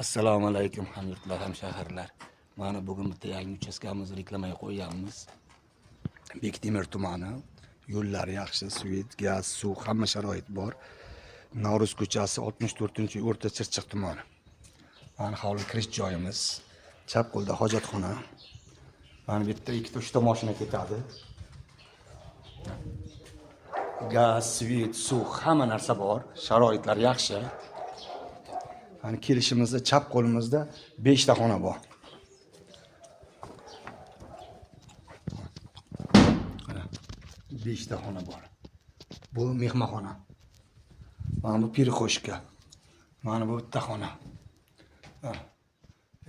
Assalomu alaykum hamyurtlar, hamshaharlar. Mana bugun bitta yangi uchastkamizni reklamaga qo'yganmiz. Bektemir tumani. Yo'llar yaxshi, svet, gaz, suv, hamma sharoit bor. Navro'z ko'chasi 64-o'rta Chirchiq tumani. Mana hovli kirish joyimiz. Chap qo'lda hojatxona. Mana bu yerda 2-3 mashina ketadi. Gaz, svet, suv, hamma narsa bor. Sharoitlar yaxshi. Hani kelishimizda chap qo'limizda 5 ta xona bor. Mana 5 ta xona bor. Bu mehmonxona. Mana bu pirixoshka. Mana bu bitta xona. Bu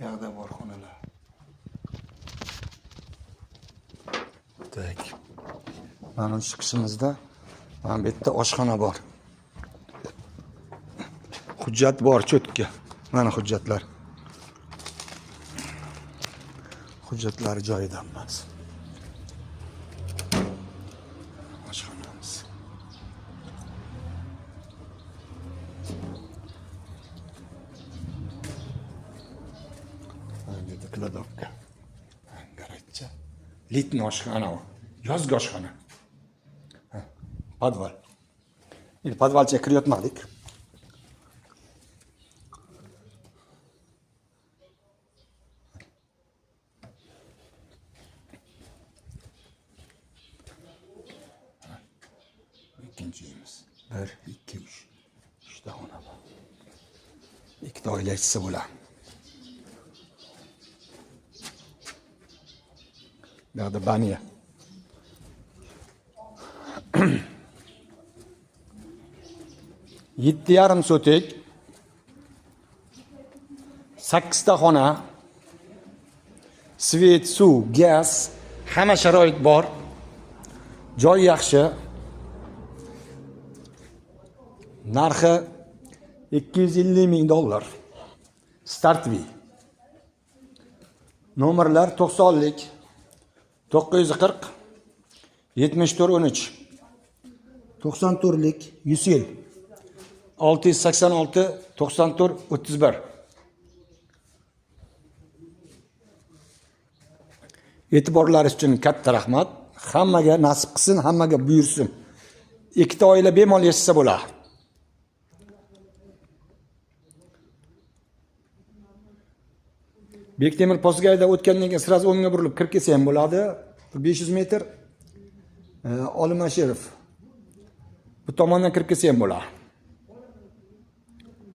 yoqda bor xonalar. Tak. Mana chiqishimizda mana bu yerda oshxona bor. Hujjat bor, cho'tka. Mana hujjatlar. Hujjatlar joyida emas. Oshxonamiz. Mana bu kladovka. Garajcha. Litni oshxona. Yozgi oshxona. Podval. Endi podvalcha kiryotmadik. İkinciyimiz. 1, 2, 3. 3 ta xona bor. 2 ta oilachisi bo'ladi. Bu yerda baniya. Yetti yarim sotik. 8 ta xona. Svet, suv, gaz, hamma sharoit bor. Joy yaxshi. Narxi $250,000. Startvi. Nomerlar 90lik 940 7413 94lik Yusil 686 94 31. E'tiborlaringiz uchun katta rahmat. Hammaga nasib qilsin, hammaga buyursin. 2 ta oila bemalol yashasa bo'ladi. Bektemir Postgayda o'tgandan keyin sraz o'ngga burilib kirib kelsa ham bo'ladi. 500 metr Olimashirov. Bu tomondan kirib kelsa ham bo'ladi.